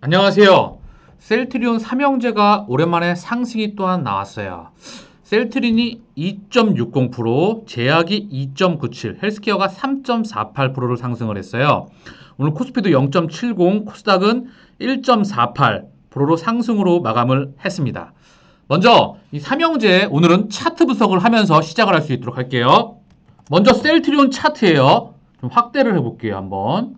안녕하세요. 셀트리온 삼형제가 오랜만에 상승이 또한 나왔어요. 셀트린이 2.60%, 제약이 2.97%, 헬스케어가 3.48%를 상승을 했어요. 오늘 코스피도 0.70, 코스닥은 1.48%로 상승으로 마감을 했습니다. 먼저 이 삼형제 오늘은 차트 분석을 하면서 시작을 할 수 있도록 할게요. 먼저 셀트리온 차트예요. 좀 확대를 해볼게요. 한번.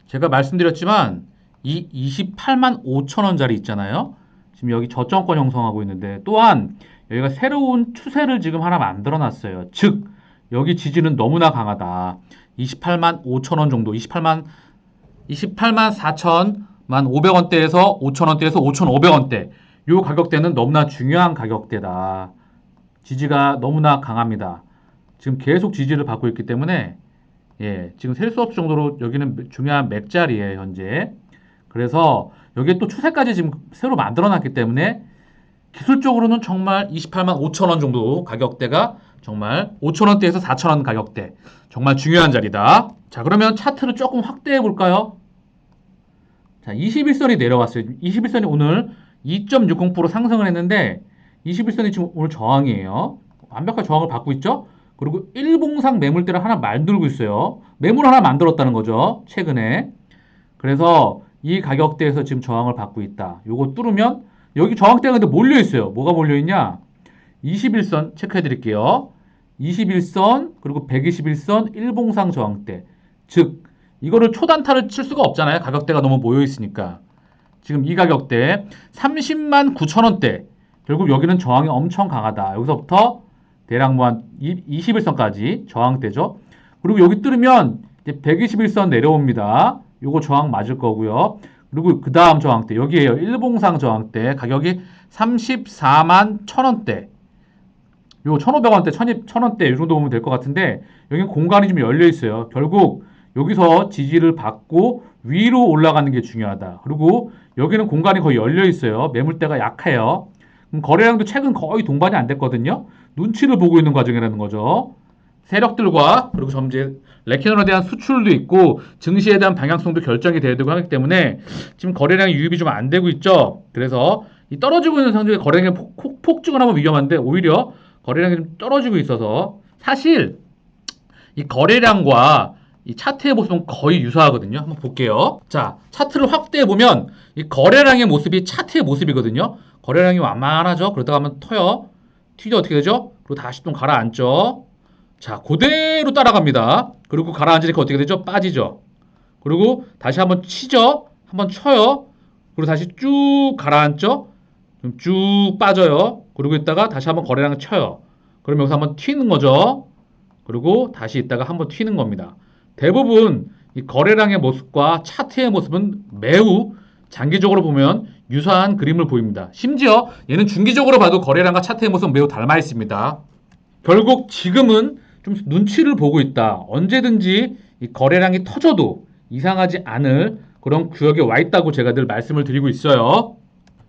제가 말씀드렸지만 이 28만 5천 원짜리 있잖아요. 지금 여기 저점권 형성하고 있는데 또한 여기가 새로운 추세를 지금 하나 만들어 놨어요. 즉 여기 지지는 너무나 강하다. 28만 5천 원 정도, 28만 4천만 500원대에서 5천 원대에서 5,500원대 요 가격대는 너무나 중요한 가격대다. 지지가 너무나 강합니다. 지금 계속 지지를 받고 있기 때문에 지금 셀 수 없을 정도로 여기는 중요한 맥자리예요, 현재. 그래서 여기에 또 추세까지 지금 새로 만들어 놨기 때문에 기술적으로는 정말 28만 5천 원 정도 가격대가 정말 5천 원대에서 4천 원 가격대 정말 중요한 자리다. 자, 그러면 차트를 조금 확대해 볼까요? 자, 21선이 내려왔어요. 21선이 오늘 2.60% 상승을 했는데 21선이 지금 오늘 저항이에요. 완벽한 저항을 받고 있죠? 그리고 일봉상 매물대를 하나 만들고 있어요. 매물 하나 만들었다는 거죠. 최근에. 그래서 이 가격대에서 지금 저항을 받고 있다. 요거 뚫으면 여기 저항대가 근데 몰려 있어요. 뭐가 몰려 있냐? 21선 체크해 드릴게요. 21선 그리고 121선 일봉상 저항대. 즉 이거를 초단타를 칠 수가 없잖아요. 가격대가 너무 모여 있으니까. 지금 이 가격대 30만 9천 원대. 결국 여기는 저항이 엄청 강하다. 여기서부터 대략 뭐 한 21선까지 저항대죠. 그리고 여기 뚫으면 이제 121선 내려옵니다. 요거 저항 맞을 거고요. 그리고 그 다음 저항대 여기에요. 일봉상 저항대 가격이 34만 1,000원대. 요 1,500원대, 1,000원대 이 정도 보면 될 것 같은데 여기 공간이 좀 열려 있어요. 결국 여기서 지지를 받고 위로 올라가는 게 중요하다. 그리고 여기는 공간이 거의 열려 있어요. 매물대가 약해요. 거래량도 최근 거의 동반이 안 됐거든요. 눈치를 보고 있는 과정이라는 거죠. 세력들과 그리고 점재 레캐논에 대한 수출도 있고 증시에 대한 방향성도 결정이 돼야 되고 하기 때문에 지금 거래량이 유입이 좀 안 되고 있죠. 그래서 이 떨어지고 있는 상황에 거래량이 폭증을 하면 위험한데 오히려 거래량이 좀 떨어지고 있어서 사실 이 거래량과 이 차트의 모습은 거의 유사하거든요. 한번 볼게요. 자, 차트를 확대해 보면 이 거래량의 모습이 차트의 모습이거든요. 거래량이 완만하죠. 그러다가 한번 터요. 튀죠. 어떻게 되죠? 그리고 다시 좀 가라앉죠. 자, 그대로 따라갑니다. 그리고 가라앉으니까 어떻게 되죠? 빠지죠. 그리고 다시 한번 치죠. 한번 쳐요. 그리고 다시 쭉 가라앉죠. 쭉 빠져요. 그리고 있다가 다시 한번 거래량 쳐요. 그러면 여기서 한번 튀는 거죠. 그리고 다시 있다가 한번 튀는 겁니다. 대부분 이 거래량의 모습과 차트의 모습은 매우 장기적으로 보면 유사한 그림을 보입니다. 심지어 얘는 중기적으로 봐도 거래량과 차트의 모습은 매우 닮아 있습니다. 결국 지금은 좀 눈치를 보고 있다. 언제든지 이 거래량이 터져도 이상하지 않을 그런 구역에 와 있다고 제가 늘 말씀을 드리고 있어요.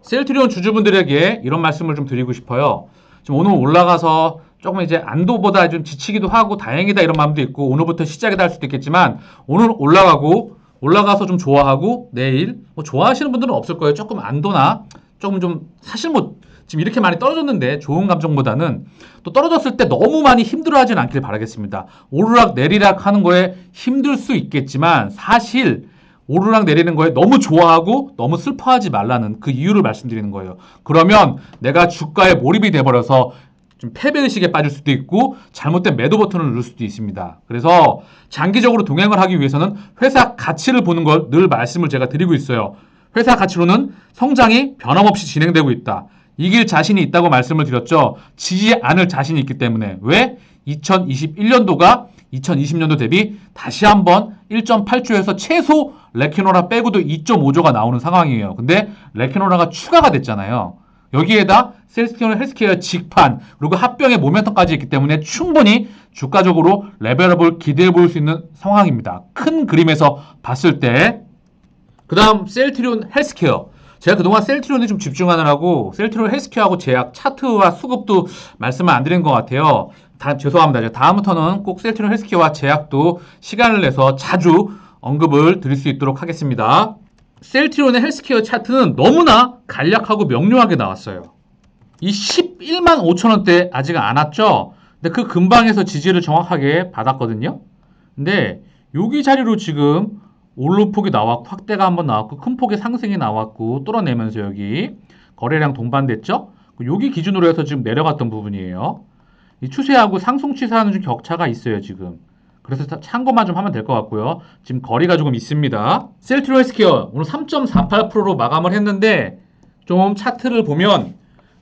셀트리온 주주분들에게 이런 말씀을 좀 드리고 싶어요. 지금 오늘 올라가서 조금 이제 안도보다 좀 지치기도 하고 다행이다 이런 마음도 있고 오늘부터 시작이다 할 수도 있겠지만 오늘 올라가서 좀 좋아하고 내일 뭐 좋아하시는 분들은 없을 거예요. 조금 안도나 조금 좀 사실 뭐 지금 이렇게 많이 떨어졌는데 좋은 감정보다는 또 떨어졌을 때 너무 많이 힘들어하진 않길 바라겠습니다. 오르락 내리락 하는 거에 힘들 수 있겠지만 사실 오르락 내리는 거에 너무 좋아하고 너무 슬퍼하지 말라는 그 이유를 말씀드리는 거예요. 그러면 내가 주가에 몰입이 돼버려서 좀 패배의식에 빠질 수도 있고 잘못된 매도 버튼을 누를 수도 있습니다. 그래서 장기적으로 동행을 하기 위해서는 회사 가치를 보는 걸 늘 말씀을 제가 드리고 있어요. 회사 가치로는 성장이 변함없이 진행되고 있다. 이길 자신이 있다고 말씀을 드렸죠. 지지 않을 자신이 있기 때문에. 왜? 2021년도가 2020년도 대비 다시 한번 1.8조에서 최소 레캐노라 빼고도 2.5조가 나오는 상황이에요. 근데 레캐노라가 추가가 됐잖아요. 여기에다 셀트리온 헬스케어 직판 그리고 합병의 모멘텀까지 있기 때문에 충분히 주가적으로 레벨업을 기대해 볼 수 있는 상황입니다. 큰 그림에서 봤을 때. 그 다음 셀트리온 헬스케어. 제가 그동안 셀트리온에 좀 집중하느라고 셀트리온 헬스케어하고 제약 차트와 수급도 말씀을 안 드린 것 같아요. 죄송합니다. 다음부터는 꼭 셀트리온 헬스케어와 제약도 시간을 내서 자주 언급을 드릴 수 있도록 하겠습니다. 셀트리온의 헬스케어 차트는 너무나 간략하고 명료하게 나왔어요. 이 11만 5천 원대 아직 안 왔죠? 근데 그 근방에서 지지를 정확하게 받았거든요. 근데 여기 자리로 지금 오르폭이 나왔고 확대가 한번 나왔고 큰 폭의 상승이 나왔고 뚫어내면서 여기 거래량 동반됐죠? 여기 기준으로 해서 지금 내려갔던 부분이에요. 이 추세하고 상승 추세하는 좀 격차가 있어요 지금. 그래서 참고만 좀 하면 될 것 같고요. 지금 거리가 조금 있습니다. 셀트리온 헬스케어 오늘 3.48%로 마감을 했는데 좀 차트를 보면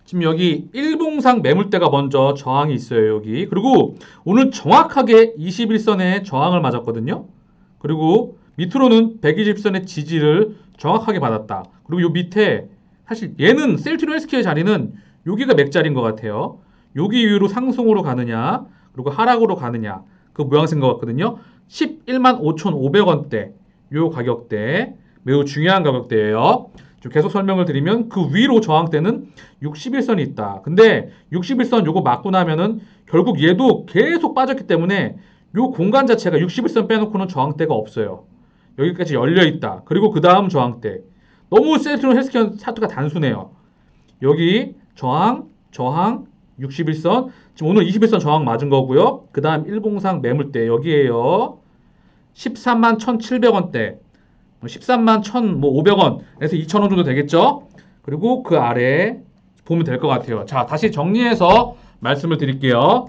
지금 여기 일봉상 매물대가 먼저 저항이 있어요 여기. 그리고 오늘 정확하게 21선에 저항을 맞았거든요. 그리고 밑으로는 120선의 지지를 정확하게 받았다. 그리고 요 밑에 사실 얘는 셀트리온 헬스케어 자리는 여기가 맥자리인 것 같아요. 여기 이후로 상승으로 가느냐 그리고 하락으로 가느냐 그 모양새인 것 같거든요. 11만 5,500원대 요 가격대 매우 중요한 가격대예요. 좀 계속 설명을 드리면 그 위로 저항대는 61선이 있다. 근데 61선 요거 맞고 나면은 결국 얘도 계속 빠졌기 때문에 요 공간 자체가 61선 빼놓고는 저항대가 없어요. 여기까지 열려 있다. 그리고 그 다음 저항대. 너무 셀트리온 헬스케어 차트가 단순해요. 여기 저항, 저항, 61선. 지금 오늘 21선 저항 맞은 거고요. 그 다음 일봉상 매물대 여기에요. 13만 1,700원대. 13만 1,500원에서 2,000원 정도 되겠죠? 그리고 그 아래 보면 될 것 같아요. 자, 다시 정리해서 말씀을 드릴게요.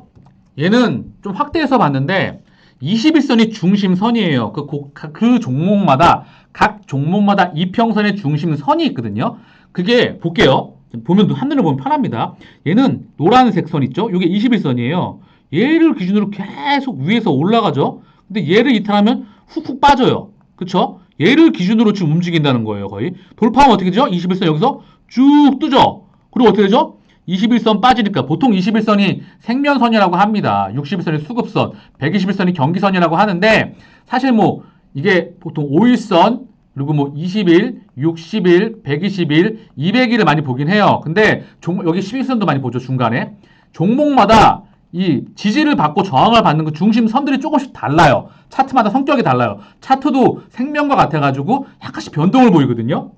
얘는 좀 확대해서 봤는데 21선이 중심선이에요. 그 종목마다 각 종목마다 이평선의 중심선이 있거든요. 그게 볼게요. 보면 한눈에 보면 편합니다. 얘는 노란색 선 있죠? 이게 21선이에요. 얘를 기준으로 계속 위에서 올라가죠. 근데 얘를 이탈하면 훅훅 빠져요. 그쵸? 얘를 기준으로 지금 움직인다는 거예요. 거의 돌파하면 어떻게 되죠? 21선 여기서 쭉 뜨죠. 그리고 어떻게 되죠? 21선 빠지니까 보통 21선이 생면선이라고 합니다. 61선이 수급선, 121선이 경기선이라고 하는데 사실 뭐 이게 보통 5일선 그리고 뭐 20일, 60일, 120일, 200일을 많이 보긴 해요. 근데 여기 11선도 많이 보죠. 중간에 종목마다 이 지지를 받고 저항을 받는 그 중심선들이 조금씩 달라요. 차트마다 성격이 달라요. 차트도 생명과 같아가지고 약간씩 변동을 보이거든요.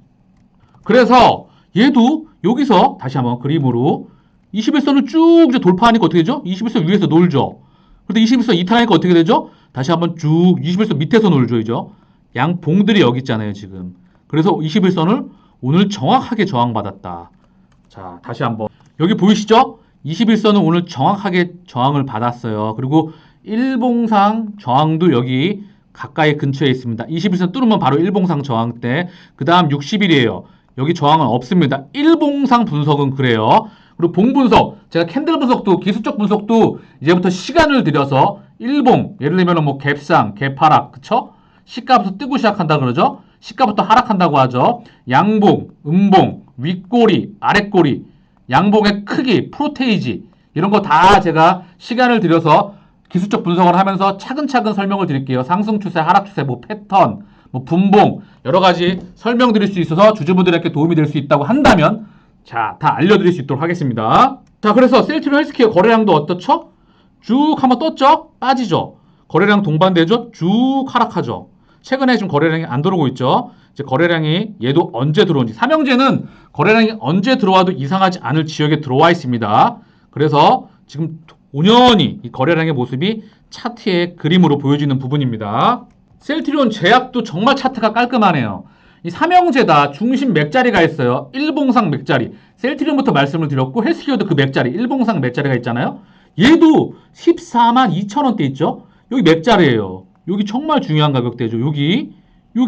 그래서 얘도 여기서 다시 한번 그림으로 21선을 쭉 이제 돌파하니까 어떻게 되죠? 21선 위에서 놀죠. 그런데 21선 이탈하니까 어떻게 되죠? 다시 한번 쭉 21선 밑에서 놀죠. 이죠? 양봉들이 여기 있잖아요. 지금. 그래서 21선을 오늘 정확하게 저항받았다. 자, 다시 한번 여기 보이시죠? 21선은 오늘 정확하게 저항을 받았어요. 그리고 일봉상 저항도 여기 가까이 근처에 있습니다. 21선 뚫으면 바로 일봉상 저항대. 그 다음 60일이에요. 여기 저항은 없습니다. 일봉상 분석은 그래요. 그리고 봉 분석, 제가 캔들 분석도 기술적 분석도 이제부터 시간을 들여서 일봉, 예를 들면 뭐 갭상, 갭하락, 그쵸? 시가부터 뜨고 시작한다 그러죠? 시가부터 하락한다고 하죠. 양봉, 음봉, 윗꼬리, 아랫꼬리, 양봉의 크기, 프로테이지 이런 거 다 제가 시간을 들여서 기술적 분석을 하면서 차근차근 설명을 드릴게요. 상승 추세, 하락 추세, 뭐 패턴, 뭐 분봉 여러 가지 설명드릴 수 있어서 주주분들에게 도움이 될 수 있다고 한다면 자, 다 알려드릴 수 있도록 하겠습니다. 자, 그래서 셀트리온 헬스케어 거래량도 어떻죠? 쭉 한번 떴죠? 빠지죠? 거래량 동반되죠? 쭉 하락하죠? 최근에 좀 거래량이 안 들어오고 있죠? 이제 거래량이 얘도 언제 들어온지 삼형제는 거래량이 언제 들어와도 이상하지 않을 지역에 들어와 있습니다. 그래서 지금 5년이 이 거래량의 모습이 차트의 그림으로 보여지는 부분입니다. 셀트리온 제약도 정말 차트가 깔끔하네요. 이 삼형제다 중심 맥자리가 있어요. 일봉상 맥자리. 셀트리온부터 말씀을 드렸고 헬스케어도 그 맥자리, 일봉상 맥자리가 있잖아요. 얘도 14만 2천 원대 있죠. 여기 맥자리예요. 여기 정말 중요한 가격대죠. 여기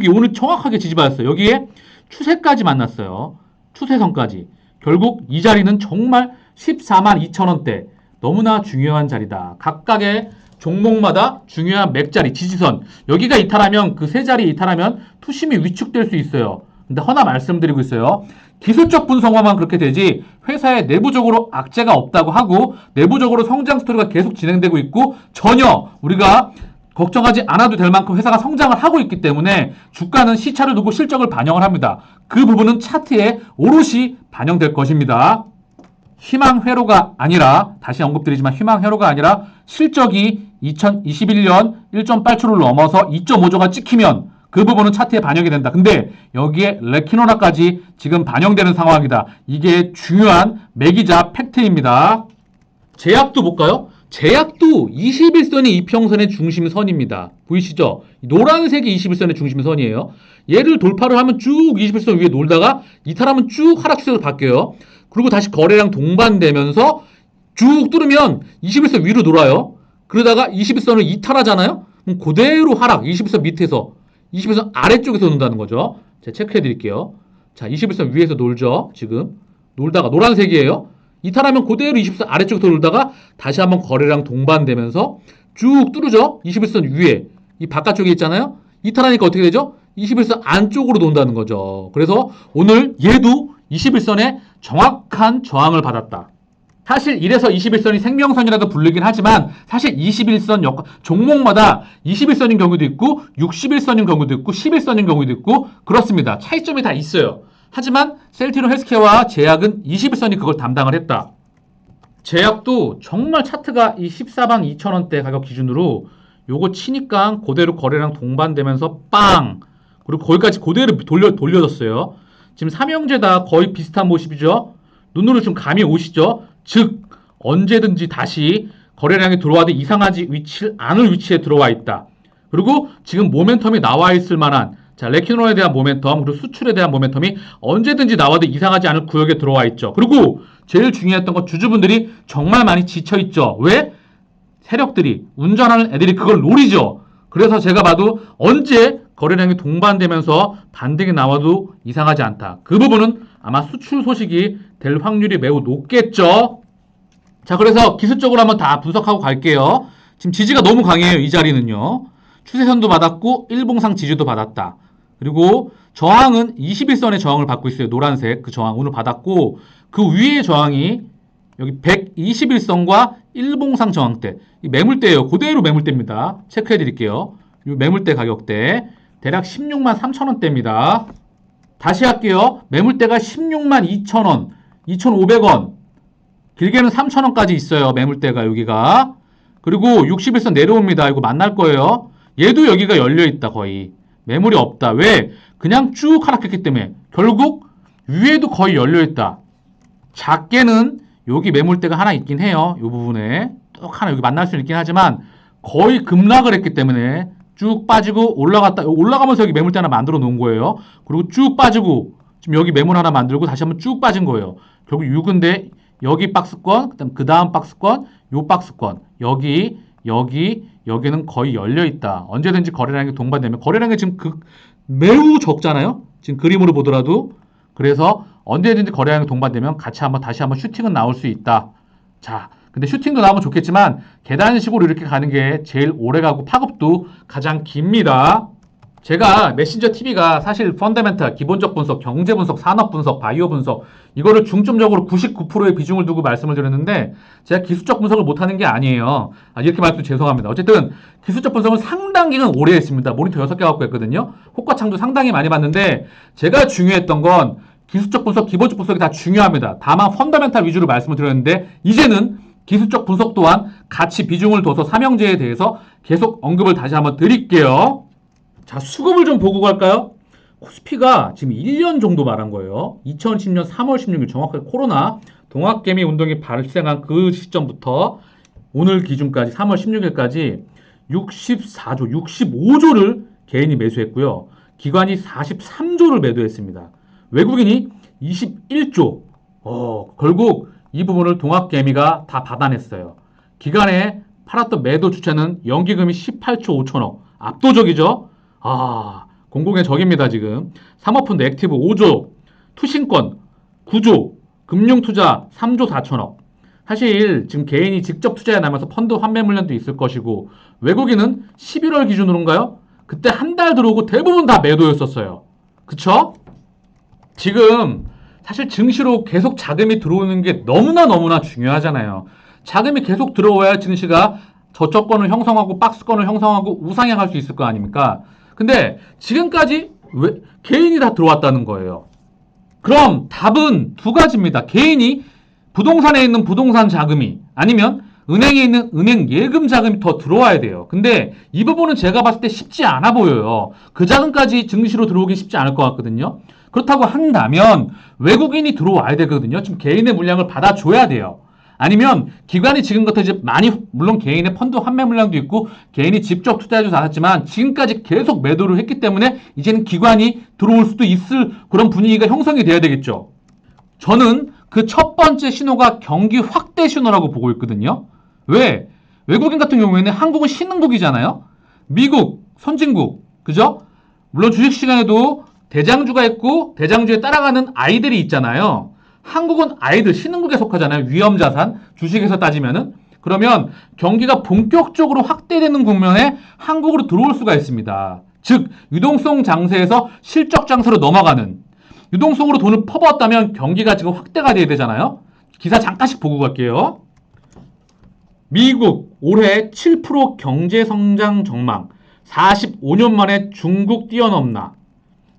오늘 정확하게 지지받았어요. 여기에 추세까지 만났어요. 추세선까지. 결국 이 자리는 정말 14만 2천 원대. 너무나 중요한 자리다. 각각의 종목마다 중요한 맥자리, 지지선 여기가 이탈하면 그 세 자리 이탈하면 투심이 위축될 수 있어요. 근데 하나 말씀드리고 있어요. 기술적 분석만 그렇게 되지 회사에 내부적으로 악재가 없다고 하고 내부적으로 성장 스토리가 계속 진행되고 있고 전혀 우리가 걱정하지 않아도 될 만큼 회사가 성장을 하고 있기 때문에 주가는 시차를 두고 실적을 반영을 합니다. 그 부분은 차트에 오롯이 반영될 것입니다. 희망회로가 아니라 다시 언급드리지만 희망회로가 아니라 실적이 2021년 1.8조를 넘어서 2.5조가 찍히면 그 부분은 차트에 반영이 된다. 근데 여기에 레키노라까지 지금 반영되는 상황이다. 이게 중요한 매기자 팩트입니다. 제약도 볼까요? 제약도 21선이 이평선의 중심선입니다. 보이시죠? 노란색이 21선의 중심선이에요. 얘를 돌파를 하면 쭉 21선 위에 놀다가 이탈하면 쭉 하락추세로 바뀌어요. 그리고 다시 거래량 동반되면서 쭉 뚫으면 21선 위로 놀아요. 그러다가 21선을 이탈하잖아요. 그럼 그대로 하락, 21선 밑에서 21선 아래쪽에서 논다는 거죠. 제가 체크해 드릴게요. 자, 21선 위에서 놀죠. 지금 놀다가 노란색이에요. 이탈하면 그대로 21선 아래쪽에서 놀다가 다시 한번 거래량 동반되면서 쭉 뚫으죠. 21선 위에 이 바깥쪽에 있잖아요. 이탈하니까 어떻게 되죠? 21선 안쪽으로 논다는 거죠. 그래서 오늘 얘도 21선에 정확한 저항을 받았다. 사실 이래서 21선이 생명선이라도 부르긴 하지만 사실 21선 종목마다 21선인 경우도 있고 61선인 경우도 있고 11선인 경우도 있고 그렇습니다. 차이점이 다 있어요. 하지만 셀티노 헬스케어와 제약은 21선이 그걸 담당을 했다. 제약도 정말 차트가 이 14만 2천원대 가격 기준으로 요거 치니까 그대로 거래량 동반되면서 빵! 그리고 거기까지 그대로 돌려졌어요. 지금 삼형제 다 거의 비슷한 모습이죠. 눈으로 좀 감이 오시죠? 즉 언제든지 다시 거래량이 들어와도 이상하지 않을 위치에 들어와 있다. 그리고 지금 모멘텀이 나와 있을 만한 자 레키노에 대한 모멘텀 그리고 수출에 대한 모멘텀이 언제든지 나와도 이상하지 않을 구역에 들어와 있죠. 그리고 제일 중요했던 건 주주분들이 정말 많이 지쳐있죠. 왜? 세력들이 운전하는 애들이 그걸 노리죠. 그래서 제가 봐도 언제 거래량이 동반되면서 반등이 나와도 이상하지 않다. 그 부분은 아마 수출 소식이 될 확률이 매우 높겠죠. 자, 그래서 기술적으로 한번 다 분석하고 갈게요. 지금 지지가 너무 강해요. 이 자리는요. 추세선도 받았고 일봉상 지지도 받았다. 그리고 저항은 21선의 저항을 받고 있어요. 노란색 그 저항 오늘 받았고 그 위에 저항이 여기 121선과 일봉상 저항대 이 매물대예요. 그대로 매물대입니다. 체크해 드릴게요. 이 매물대 가격대 대략 16만 3천원대입니다. 다시 할게요. 매물대가 16만 2천원, 2,500원, 길게는 3천원까지 있어요. 매물대가 여기가. 그리고 61선 내려옵니다. 이거 만날 거예요. 얘도 여기가 열려있다 거의. 매물이 없다. 왜? 그냥 쭉 하락했기 때문에. 결국 위에도 거의 열려있다. 작게는 여기 매물대가 하나 있긴 해요. 이 부분에. 뚝 하나 여기 만날 수는 있긴 하지만 거의 급락을 했기 때문에 쭉 빠지고 올라가면서 여기 매물대 하나 만들어 놓은 거예요. 그리고 쭉 빠지고 지금 여기 매물 하나 만들고 다시 한번 쭉 빠진 거예요. 결국 6인데 여기 박스권, 그 다음 박스권, 요 박스권, 여기는 거의 열려 있다. 언제든지 거래량이 동반되면 거래량이 지금 매우 적잖아요. 지금 그림으로 보더라도 그래서 언제든지 거래량이 동반되면 다시 한번 슈팅은 나올 수 있다. 자. 근데 슈팅도 나오면 좋겠지만 계단식으로 이렇게 가는 게 제일 오래가고 파급도 가장 깁니다. 제가 메신저 TV가 사실 펀더멘탈, 기본적 분석, 경제 분석, 산업 분석, 바이오 분석 이거를 중점적으로 99%의 비중을 두고 말씀을 드렸는데 제가 기술적 분석을 못하는 게 아니에요. 이렇게 말해도 죄송합니다. 어쨌든 기술적 분석은 상당 기간 오래 했습니다. 모니터 6개 갖고 했거든요. 호가창도 상당히 많이 봤는데 제가 중요했던 건 기술적 분석, 기본적 분석이 다 중요합니다. 다만 펀더멘탈 위주로 말씀을 드렸는데 이제는 기술적 분석 또한 같이 비중을 둬서 삼형제에 대해서 계속 언급을 다시 한번 드릴게요. 자, 수급을 좀 보고 갈까요? 코스피가 지금 1년 정도 말한 거예요. 2010년 3월 16일 정확하게 코로나 동학개미 운동이 발생한 그 시점부터 오늘 기준까지 3월 16일까지 64조, 65조를 개인이 매수했고요. 기관이 43조를 매도했습니다. 외국인이 21조. 결국 이 부분을 동학개미가 다 받아냈어요. 기간에 팔았던 매도 주체는 연기금이 18조 5천억. 압도적이죠? 공공의 적입니다, 지금. 사모펀드 액티브 5조, 투신권 9조, 금융투자 3조 4천억. 사실 지금 개인이 직접 투자해 나면서 펀드 환매 물량도 있을 것이고 외국인은 11월 기준으로인가요? 그때 한 달 들어오고 대부분 다 매도였었어요. 그쵸? 지금 사실 증시로 계속 자금이 들어오는 게 너무나 중요하잖아요. 자금이 계속 들어와야 증시가 저점권을 형성하고 박스권을 형성하고 우상향할 수 있을 거 아닙니까? 근데 지금까지 왜 개인이 다 들어왔다는 거예요. 그럼 답은 두 가지입니다. 개인이 부동산에 있는 부동산 자금이 아니면 은행에 있는 은행 예금 자금이 더 들어와야 돼요. 근데 이 부분은 제가 봤을 때 쉽지 않아 보여요. 그 자금까지 증시로 들어오기 쉽지 않을 것 같거든요. 그렇다고 한다면 외국인이 들어와야 되거든요. 지금 개인의 물량을 받아줘야 돼요. 아니면 기관이 지금부터 이제 많이, 물론 개인의 펀드 환매 물량도 있고 개인이 직접 투자해줘서 나왔지만 지금까지 계속 매도를 했기 때문에 이제는 기관이 들어올 수도 있을 그런 분위기가 형성이 돼야 되겠죠. 저는 그 첫 번째 신호가 경기 확대 신호라고 보고 있거든요. 왜? 외국인 같은 경우에는 한국은 신흥국이잖아요. 미국, 선진국, 그죠? 물론 주식시장에도 대장주가 있고 대장주에 따라가는 아이들이 있잖아요. 한국은 아이들, 신흥국에 속하잖아요. 위험자산, 주식에서 따지면은. 그러면 경기가 본격적으로 확대되는 국면에 한국으로 들어올 수가 있습니다. 즉, 유동성 장세에서 실적 장세로 넘어가는, 유동성으로 돈을 퍼부었다면 경기가 지금 확대가 돼야 되잖아요. 기사 잠깐씩 보고 갈게요. 미국 올해 7% 경제성장 전망, 45년 만에 중국 뛰어넘나.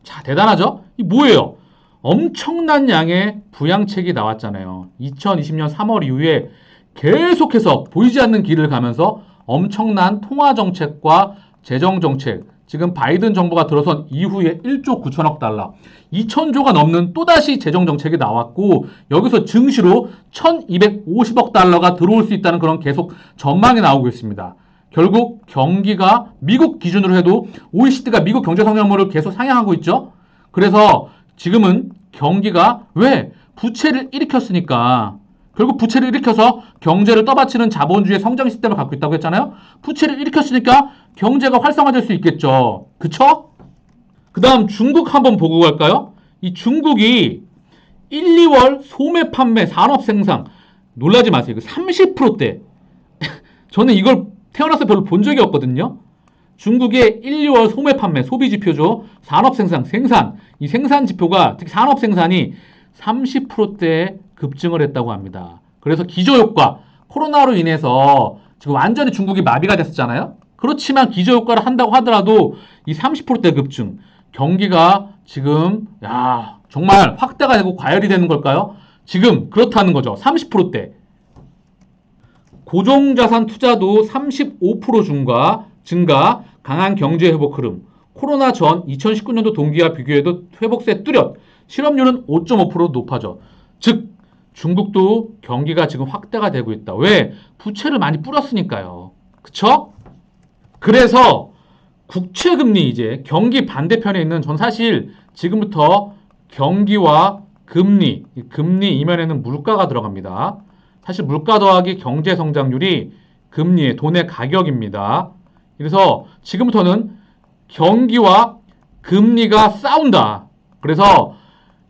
자, 대단하죠? 이 뭐예요? 엄청난 양의 부양책이 나왔잖아요. 2020년 3월 이후에 계속해서 보이지 않는 길을 가면서 엄청난 통화정책과 재정정책, 지금 바이든 정부가 들어선 이후에 1조 9천억 달러, 2천조가 넘는 또다시 재정정책이 나왔고 여기서 증시로 1250억 달러가 들어올 수 있다는 그런 계속 전망이 나오고 있습니다. 결국 경기가 미국 기준으로 해도 OECD가 미국 경제 성장률을 계속 상향하고 있죠. 그래서 지금은 경기가 왜? 부채를 일으켰으니까. 결국 부채를 일으켜서 경제를 떠받치는 자본주의 성장 시스템을 갖고 있다고 했잖아요. 부채를 일으켰으니까 경제가 활성화될 수 있겠죠. 그쵸? 그 다음 중국 한번 보고 갈까요? 이 중국이 1, 2월 소매 판매 산업 생산 놀라지 마세요. 30%대. 저는 이걸 태어나서 별로 본 적이 없거든요. 중국의 1, 2월 소매 판매 소비 지표죠. 산업 생산, 이 생산 지표가 특히 산업 생산이 30%대 급증을 했다고 합니다. 그래서 기저효과, 코로나로 인해서 지금 완전히 중국이 마비가 됐었잖아요. 그렇지만 기저효과를 한다고 하더라도 이 30%대 급증, 경기가 지금 정말 확대가 되고 과열이 되는 걸까요? 지금 그렇다는 거죠. 30%대. 고정자산 투자도 35% 증가, 강한 경제 회복 흐름. 코로나 전 2019년도 동기와 비교해도 회복세 뚜렷. 실업률은 5.5% 높아져. 즉 중국도 경기가 지금 확대가 되고 있다. 왜? 부채를 많이 뿌렸으니까요. 그쵸? 그래서 국채금리 이제 경기 반대편에 있는 전 사실 지금부터 경기와 금리, 금리 이면에는 물가가 들어갑니다. 사실 물가 더하기 경제 성장률이 금리의 돈의 가격입니다. 그래서 지금부터는 경기와 금리가 싸운다. 그래서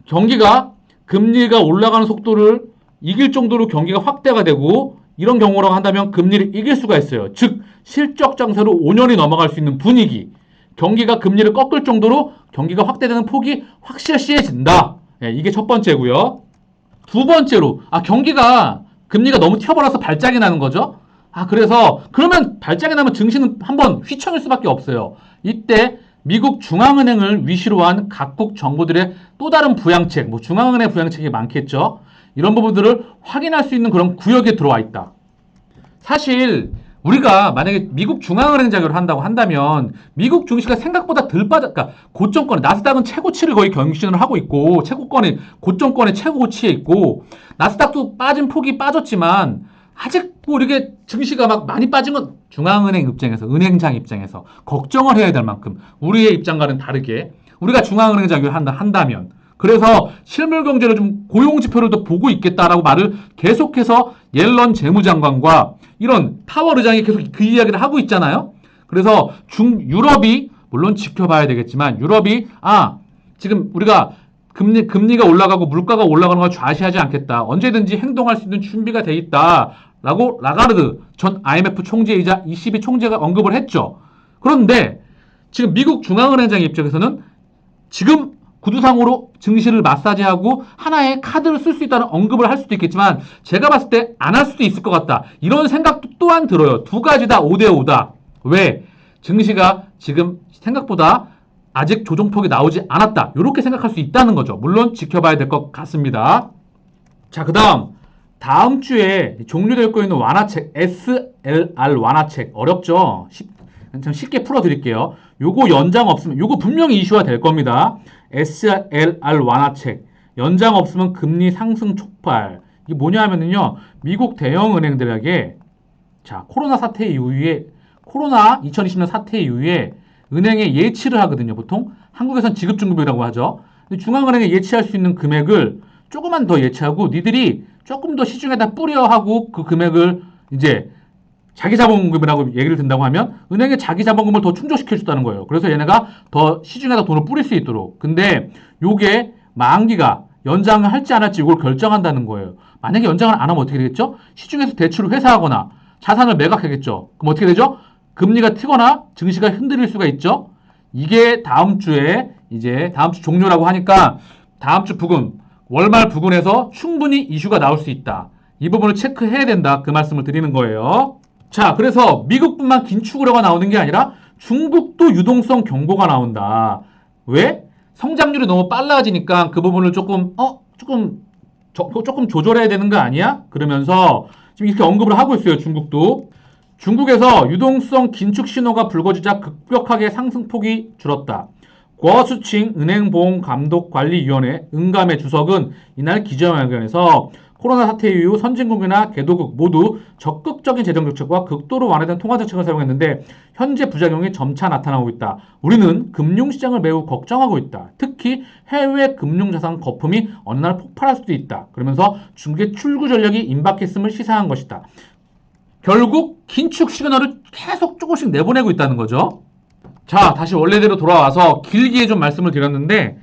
경기가 금리가 올라가는 속도를 이길 정도로 경기가 확대가 되고 이런 경우라고 한다면 금리를 이길 수가 있어요. 즉 실적 장세로 5년이 넘어갈 수 있는 분위기. 경기가 금리를 꺾을 정도로 경기가 확대되는 폭이 확실시해진다. 이게 첫 번째고요. 두 번째로 경기가 금리가 너무 튀어버려서 발작이 나는 거죠. 그래서 그러면 발작이 나면 증시는 한번 휘청일 수밖에 없어요. 이때 미국 중앙은행을 위시로 한 각국 정부들의 또 다른 부양책, 중앙은행 부양책이 많겠죠. 이런 부분들을 확인할 수 있는 그런 구역에 들어와 있다. 사실 우리가 만약에 미국 중앙은행 자격을 한다고 한다면 미국 증시가 생각보다 덜 그러니까 고점권에 나스닥은 최고치를 거의 경신을 하고 있고 최고권에 고점권에 최고치에 있고 나스닥도 빠진 폭이 빠졌지만 아직 이렇게 증시가 막 많이 빠진 건 중앙은행 입장에서 은행장 입장에서 걱정을 해야 될 만큼 우리의 입장과는 다르게 우리가 중앙은행 자격을 한다면 그래서 실물 경제를 좀 고용 지표를 더 보고 있겠다라고 말을 계속해서 옐런 재무장관과 이런 파월 의장이 계속 그 이야기를 하고 있잖아요. 그래서 유럽이 물론 지켜봐야 되겠지만 유럽이 지금 우리가 금리가 올라가고 물가가 올라가는 걸 좌시하지 않겠다. 언제든지 행동할 수 있는 준비가 돼 있다라고 라가르드 전 IMF 총재이자 ECB 총재가 언급을 했죠. 그런데 지금 미국 중앙은행장 입장에서는 지금 구두상으로 증시를 마사지하고 하나의 카드를 쓸 수 있다는 언급을 할 수도 있겠지만 제가 봤을 때 안 할 수도 있을 것 같다. 이런 생각도 또한 들어요. 두 가지 다 5대5다. 왜? 증시가 지금 생각보다 아직 조정폭이 나오지 않았다. 이렇게 생각할 수 있다는 거죠. 물론 지켜봐야 될 것 같습니다. 자, 그 다음 다음 주에 종료될 거 있는 완화책, SLR 완화책. 어렵죠? 좀 쉽게 풀어드릴게요. 요거 연장 없으면, 요거 분명히 이슈화 될 겁니다. SLR 완화책. 연장 없으면 금리 상승 촉발. 이게 뭐냐 하면은요, 미국 대형 은행들에게, 자, 코로나 사태 이후에, 코로나 2020년 사태 이후에 은행에 예치를 하거든요, 보통. 한국에선 지급증급이라고 하죠. 근데 중앙은행에 예치할 수 있는 금액을 조금만 더 예치하고, 니들이 조금 더 시중에다 뿌려 하고 그 금액을 이제 자기 자본금이라고 얘기를 든다고 하면 은행에 자기 자본금을 더 충족시켜 줬다는 거예요. 그래서 얘네가 더 시중에다 돈을 뿌릴 수 있도록. 근데 요게 만기가 연장을 할지 안 할지 이걸 결정한다는 거예요. 만약에 연장을 안 하면 어떻게 되겠죠? 시중에서 대출을 회사하거나 자산을 매각하겠죠. 그럼 어떻게 되죠? 금리가 튀거나 증시가 흔들릴 수가 있죠. 이게 다음 주에 이제 다음 주 종료라고 하니까 다음 주 부근 월말 부근에서 충분히 이슈가 나올 수 있다. 이 부분을 체크해야 된다. 그 말씀을 드리는 거예요. 자, 그래서 미국뿐만 긴축 우려가 나오는 게 아니라 중국도 유동성 경고가 나온다. 왜? 성장률이 너무 빨라지니까 그 부분을 조금 조절해야 되는 거 아니야? 그러면서 지금 이렇게 언급을 하고 있어요. 중국도. 중국에서 유동성 긴축 신호가 불거지자 급격하게 상승폭이 줄었다. 고수칭 은행보험감독관리위원회 은감의 주석은 이날 기자회견에서 코로나 사태 이후 선진국이나 개도국 모두 적극적인 재정정책과 극도로 완화된 통화정책을 사용했는데 현재 부작용이 점차 나타나고 있다. 우리는 금융시장을 매우 걱정하고 있다. 특히 해외 금융자산 거품이 어느 날 폭발할 수도 있다. 그러면서 중국의 출구 전략이 임박했음을 시사한 것이다. 결국 긴축 시그널을 계속 조금씩 내보내고 있다는 거죠. 자, 다시 원래대로 돌아와서 길게 좀 말씀을 드렸는데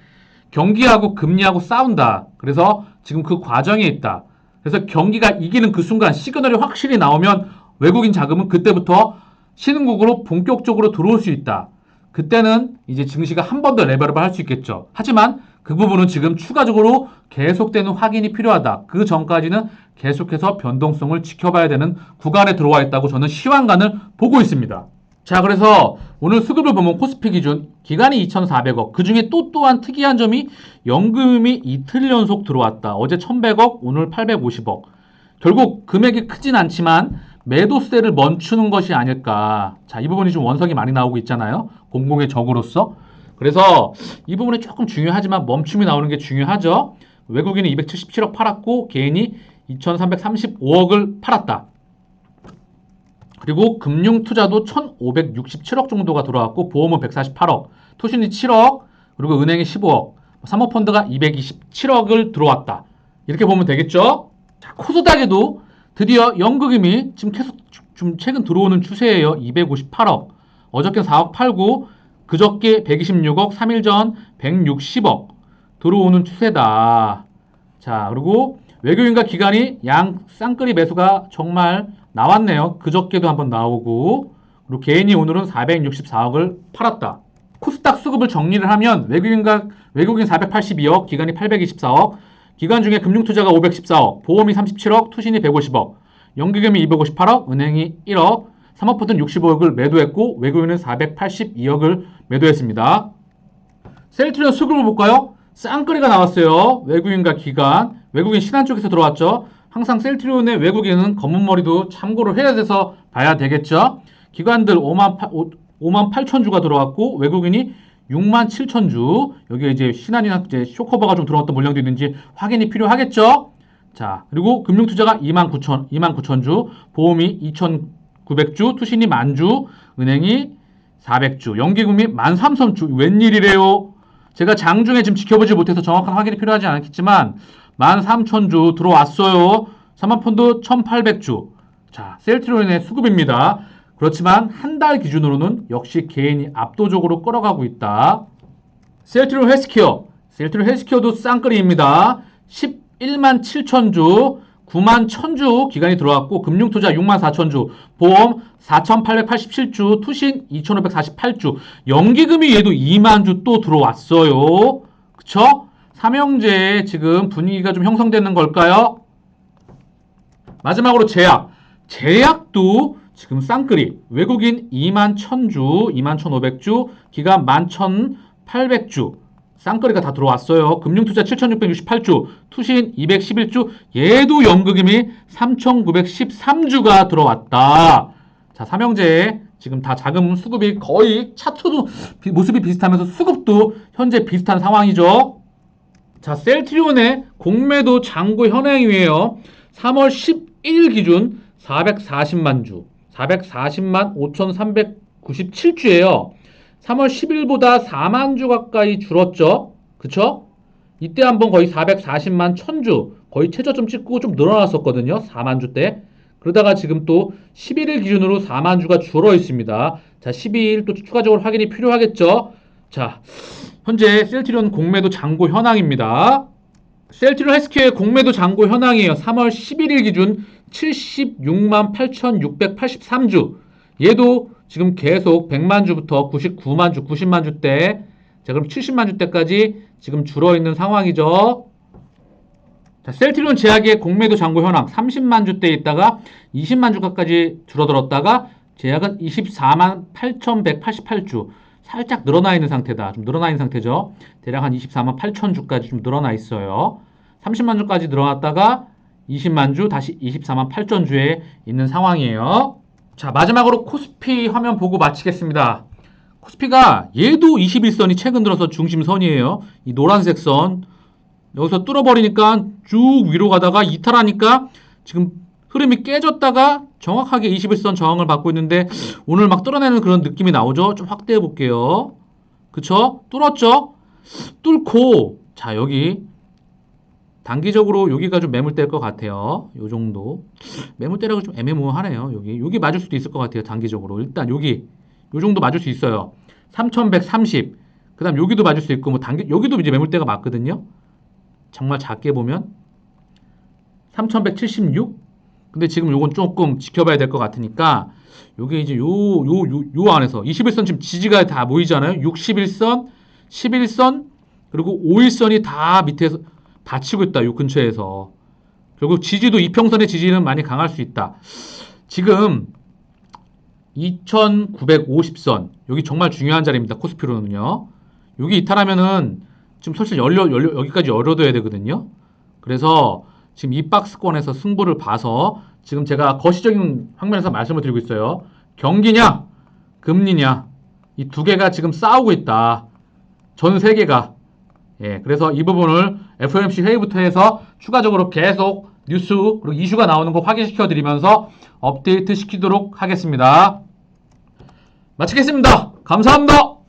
경기하고 금리하고 싸운다. 그래서 지금 그 과정에 있다. 그래서 경기가 이기는 그 순간 시그널이 확실히 나오면 외국인 자금은 그때부터 신흥국으로 본격적으로 들어올 수 있다. 그때는 이제 증시가 한 번 더 레벨업을 할 수 있겠죠. 하지만 그 부분은 지금 추가적으로 계속되는 확인이 필요하다. 그 전까지는 계속해서 변동성을 지켜봐야 되는 구간에 들어와 있다고 저는 시황관을 보고 있습니다. 자, 그래서 오늘 수급을 보면 코스피 기준 기간이 2,400억. 그 중에 또한 특이한 점이 연금이 이틀 연속 들어왔다. 어제 1,100억, 오늘 850억. 결국 금액이 크진 않지만 매도세를 멈추는 것이 아닐까. 자, 이 부분이 좀 원석이 많이 나오고 있잖아요. 공공의 적으로서. 그래서 이 부분이 조금 중요하지만 멈춤이 나오는 게 중요하죠. 외국인이 277억 팔았고 개인이 2,335억을 팔았다. 그리고 금융투자도 1,567억 정도가 들어왔고 보험은 148억, 투신이 7억, 그리고 은행이 15억, 사모펀드가 227억을 들어왔다. 이렇게 보면 되겠죠? 자, 코스닥에도 드디어 연극임이 지금 계속 좀 최근 들어오는 추세예요. 258억. 어저께 4억 팔고 그저께 126억, 3일 전 160억 들어오는 추세다. 자, 그리고 외국인과 기관이 양 쌍끌이 매수가 정말 나왔네요. 그저께도 한번 나오고, 그리고 개인이 오늘은 464억을 팔았다. 코스닥 수급을 정리를 하면 외국인 482억, 기관이 824억, 기관 중에 금융투자가 514억, 보험이 37억, 투신이 150억, 연기금이 258억, 은행이 1억, 사모펀드는 65억을 매도했고 외국인은 482억을 매도했습니다. 셀트리온 수급을 볼까요? 쌍끌이가 나왔어요. 외국인과 기관, 외국인 신한 쪽에서 들어왔죠. 항상 셀트리온의 외국인은 검은 머리도 참고를 해야 돼서 봐야 되겠죠. 기관들 5만 8천 주가 들어왔고 외국인이 6만 7천 주. 여기에 이제 신한이나 이제 쇼커버가 좀 들어왔던 물량도 있는지 확인이 필요하겠죠. 자, 그리고 금융투자가 2만 9천 주, 보험이 2,900주, 투신이 10,000주, 은행이 400주, 연기금이 13,000주. 웬일이래요? 제가 장중에 지금 지켜보지 못해서 정확한 확인이 필요하지 않겠지만 13,000주 들어왔어요. 사모펀드 1,800주. 자, 셀트리온의 수급입니다. 그렇지만 한 달 기준으로는 역시 개인이 압도적으로 끌어가고 있다. 셀트리온 헬스케어도 쌍끌이입니다. 11만 7천주, 9만 1,000주 기간이 들어왔고 금융투자 6만 4천주, 보험 4,887주, 투신 2,548주, 연기금이 얘도 2만 주 또 들어왔어요. 그쵸? 삼형제의 지금 분위기가 좀 형성되는 걸까요? 마지막으로 제약도 지금 쌍끌이. 외국인 2만 1,000주, 2만 1,500주, 기간 11,800주. 쌍거리가 다 들어왔어요. 금융투자 7,668주, 투신 211주, 얘도 연극임이 3,913주가 들어왔다. 자, 삼형제 지금 다 자금 수급이 거의 차트도 모습이 비슷하면서 수급도 현재 비슷한 상황이죠. 자, 셀트리온의 공매도 잔고 현황이에요. 3월 11일 기준 440만 주, 440만 5,397주예요. 3월 10일보다 4만 주 가까이 줄었죠. 그쵸? 이때 한번 거의 440만 1000주, 거의 최저점 찍고 좀 늘어났었거든요. 4만 주 때. 그러다가 지금 또 11일 기준으로 4만 주가 줄어 있습니다. 자, 12일 또 추가적으로 확인이 필요하겠죠. 자, 현재 셀트리온 공매도 잔고 현황입니다. 셀트리온 헬스케어의 공매도 잔고 현황이에요. 3월 11일 기준 76만 8,683주. 얘도 지금 계속 100만 주부터 99만 주, 90만 주대, 자, 그럼 70만 주대까지 지금 줄어 있는 상황이죠. 자, 셀트리온 제약의 공매도 잔고 현황 30만 주대에 있다가 20만 주가까지 줄어들었다가 제약은 24만 8,188주. 살짝 늘어나 있는 상태다. 좀 늘어나 있는 상태죠. 대략 한 24만 8천 주까지 좀 늘어나 있어요. 30만 주까지 늘어났다가 20만 주, 다시 24만 8천 주에 있는 상황이에요. 자, 마지막으로 코스피 화면 보고 마치겠습니다. 코스피가 얘도 21선이 최근 들어서 중심선이에요. 이 노란색 선 여기서 뚫어버리니까 쭉 위로 가다가 이탈하니까 지금 흐름이 깨졌다가 정확하게 21선 저항을 받고 있는데 오늘 막 뚫어내는 그런 느낌이 나오죠. 좀 확대해 볼게요. 그쵸? 뚫었죠? 뚫고 자, 여기 단기적으로 여기가 좀 매물대일 것 같아요. 요 정도 매물대라고 좀 애매모호하네요. 여기 맞을 수도 있을 것 같아요. 단기적으로 일단 여기 요 정도 맞을 수 있어요. 3130. 그 다음 여기도 맞을 수 있고 뭐 여기도 이제 매물대가 맞거든요. 정말 작게 보면 3176. 근데 지금 요건 조금 지켜봐야 될 것 같으니까 요게 이제 요 안에서 21선 지금 지지가 다 보이잖아요. 61선, 11선, 그리고 5일선이 다 밑에서 받치고 있다. 요 근처에서. 결국 지지도 이평선의 지지는 많이 강할 수 있다. 지금 2950선. 여기 정말 중요한 자리입니다. 코스피로는요. 여기 이탈하면은 지금 사실 여기까지 열어둬야 되거든요. 그래서 지금 이 박스권에서 승부를 봐서 지금 제가 거시적인 방면에서 말씀을 드리고 있어요. 경기냐, 금리냐, 이 두 개가 지금 싸우고 있다. 전 세계가. 예, 그래서 이 부분을 FOMC 회의부터 해서 추가적으로 계속 뉴스 그리고 이슈가 나오는 거 확인시켜 드리면서 업데이트 시키도록 하겠습니다. 마치겠습니다. 감사합니다.